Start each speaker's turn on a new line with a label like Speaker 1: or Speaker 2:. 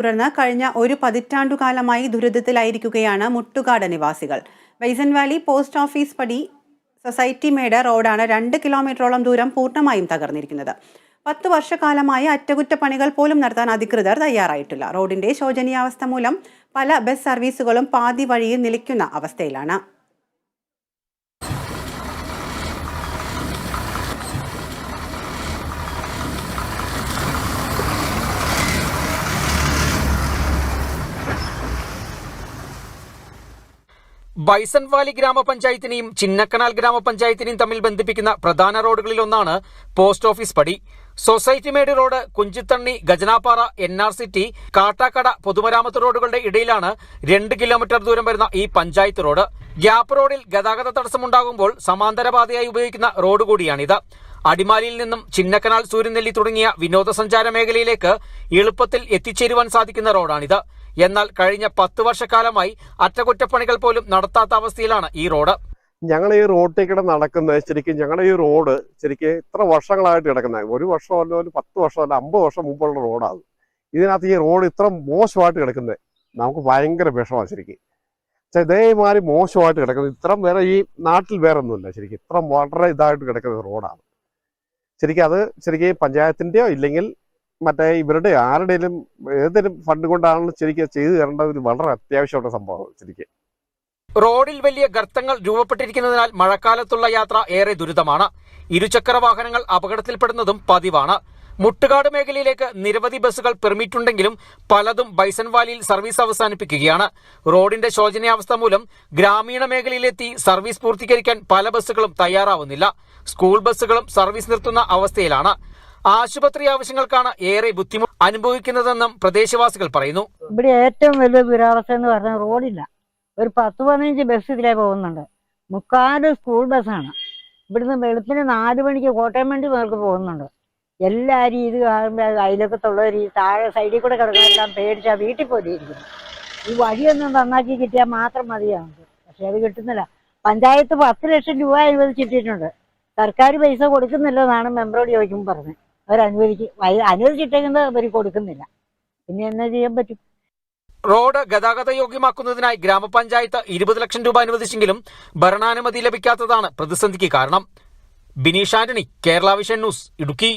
Speaker 1: തുടർന്ന് കഴിഞ്ഞ ഒരു പതിറ്റാണ്ടുകാലമായി ദുരിതത്തിലായിരിക്കുകയാണ് മുട്ടുകാട് നിവാസികൾ. ബൈസൺ വാലി പോസ്റ്റ് ഓഫീസ് പടി സൊസൈറ്റി മേട് റോഡാണ് 2 കിലോമീറ്ററോളം ദൂരം പൂർണ്ണമായും തകർന്നിരിക്കുന്നത്. 10 വർഷക്കാലമായി അറ്റകുറ്റപ്പണികൾ പോലും നടത്താൻ അധികൃതർ തയ്യാറായിട്ടില്ല. റോഡിന്റെ ശോചനീയാവസ്ഥ മൂലം പല ബസ് സർവീസുകളും പാതി വഴിയിൽ നിലയ്ക്കുന്ന അവസ്ഥയിലാണ്.
Speaker 2: ബൈസൺ വാലി ഗ്രാമപഞ്ചായത്തിനെയും ചിന്നക്കനാൽ ഗ്രാമപഞ്ചായത്തിനെയും തമ്മിൽ ബന്ധിപ്പിക്കുന്ന പ്രധാന റോഡുകളിലൊന്നാണ് പോസ്റ്റ് ഓഫീസ് പടി. സൊസൈറ്റി മേട് road, Kunchithanni, Gajanappara, NR city, Kattakada പൊതുമരാമത്ത് റോഡുകളുടെ ഇടയിലാണ് 2 കിലോമീറ്റർ ദൂരം വരുന്ന ഈ പഞ്ചായത്ത് റോഡ്. ഗ്യാപ്പ് റോഡിൽ ഗതാഗത തടസ്സമുണ്ടാകുമ്പോൾ സമാന്തരപാതയായി ഉപയോഗിക്കുന്ന റോഡ് കൂടിയാണിത്. അടിമാലിയിൽ നിന്നും ചിന്നക്കനാൽ, സൂര്യനെല്ലി തുടങ്ങിയ വിനോദസഞ്ചാര മേഖലയിലേക്ക് എളുപ്പത്തിൽ എത്തിച്ചേരുവാൻ സാധിക്കുന്ന റോഡാണിത്. എന്നാൽ കഴിഞ്ഞ 10 വർഷക്കാലമായി അറ്റകുറ്റപ്പണികൾ പോലും നടത്താത്ത അവസ്ഥയിലാണ് ഈ റോഡ്.
Speaker 3: ഞങ്ങൾ ഈ റോഡിൽ നടക്കുന്നത് ശരിക്കും ഞങ്ങളുടെ ഈ റോഡ് ശരിക്കും ഇത്ര വർഷങ്ങളായിട്ട് കിടക്കുന്നത്, 1 വർഷമല്ല, 10 വർഷമല്ല, 50 വർഷം മുമ്പുള്ള റോഡാണ്. ഇതിനകത്ത് ഈ റോഡ് ഇത്ര മോശമായിട്ട് കിടക്കുന്നത് നമുക്ക് ഭയങ്കര വിഷമമാണ്. ശരിക്കും ഇതേമാതിരി മോശമായിട്ട് കിടക്കുന്നത് ഇത്രയും വേറെ ഈ നാട്ടിൽ വേറെ ഒന്നുമില്ല. ശരിക്കും ഇത്ര വളരെ ഇതായിട്ട് കിടക്കുന്ന റോഡാണ്. ശരിക്കും അത് ശരിക്കും പഞ്ചായത്തിൻ്റെയോ ഇല്ലെങ്കിൽ മറ്റേ ഇവരുടെ ആരുടെയും ഏതെങ്കിലും ഫണ്ട് കൊണ്ടാണെങ്കിലും ശരിക്കും ചെയ്തു തരേണ്ട ഒരു വളരെ അത്യാവശ്യമുള്ള സംഭവമാണ്. ശരിക്കും
Speaker 2: റോഡിൽ വലിയ ഗർത്തങ്ങൾ രൂപപ്പെട്ടിരിക്കുന്നതിനാൽ മഴക്കാലത്തുള്ള യാത്ര ഏറെ ദുരിതമാണ്. ഇരുചക്ര വാഹനങ്ങൾ അപകടത്തിൽപ്പെടുന്നതും പതിവാണ്. മുട്ടുകാട് മേഖലയിലേക്ക് നിരവധി ബസ്സുകൾ പെർമിറ്റ് ഉണ്ടെങ്കിലും പലതും ബൈസൺ വാലിയിൽ സർവീസ് അവസാനിപ്പിക്കുകയാണ്. റോഡിന്റെ ശോചനീയാവസ്ഥ മൂലം ഗ്രാമീണ മേഖലയിലെത്തി സർവീസ് പൂർത്തീകരിക്കാൻ പല ബസ്സുകളും തയ്യാറാവുന്നില്ല. സ്കൂൾ ബസ്സുകളും സർവീസ് നിർത്തുന്ന അവസ്ഥയിലാണ്. ആശുപത്രി ആവശ്യങ്ങൾക്കാണ് ഏറെ ബുദ്ധിമുട്ട് അനുഭവിക്കുന്നതെന്നും പ്രദേശവാസികൾ പറയുന്നു.
Speaker 4: ഇവിടെ ഏറ്റവും വലിയ ദുരവസ്ഥ എന്ന് പറഞ്ഞാൽ റോഡില്ല. ഒരു 10-15 ബസ് ഇതിലേ പോകുന്നുണ്ട്. 3/4 സ്കൂൾ ബസ്സാണ്. ഇവിടുന്ന് വെളുപ്പിന് 4 മണിക്ക് കോട്ടയം വേണ്ടി നേർക്ക് പോകുന്നുണ്ട്. എല്ലാവരും ഇത് കാണുമ്പോൾ അയലൊക്കത്തുള്ളവർ ഈ താഴെ സൈഡിൽ കൂടെ കിടക്കുന്നതെല്ലാം പേടിച്ചാൽ വീട്ടിൽ പോയിരിക്കുന്നു. ഈ വഴിയൊന്നും നന്നാക്കി കിട്ടിയാൽ മാത്രം മതിയാണ്. പക്ഷെ അത് കിട്ടുന്നില്ല. പഞ്ചായത്ത് 10 ലക്ഷം രൂപ അനുവദിച്ചിട്ടിട്ടുണ്ട്. സർക്കാർ പൈസ കൊടുക്കുന്നില്ലെന്നാണ് മെമ്പറോട് ചോദിക്കുമ്പോൾ പറഞ്ഞത്. അനുവദിച്ചിട്ടേക്കുന്നത് അവർ കൊടുക്കുന്നില്ല. പിന്നെ എന്നാ ചെയ്യാൻ പറ്റും?
Speaker 2: റോഡ് ഗതാഗത യോഗ്യമാക്കുന്നതിനായി ഗ്രാമപഞ്ചായത്ത് 20 ലക്ഷം രൂപ അനുവദിച്ചെങ്കിലും ഭരണാനുമതി ലഭിക്കാത്തതാണ് പ്രതിസന്ധിക്ക് കാരണം. Bineesh Antony, Kerala vision news, Idukki.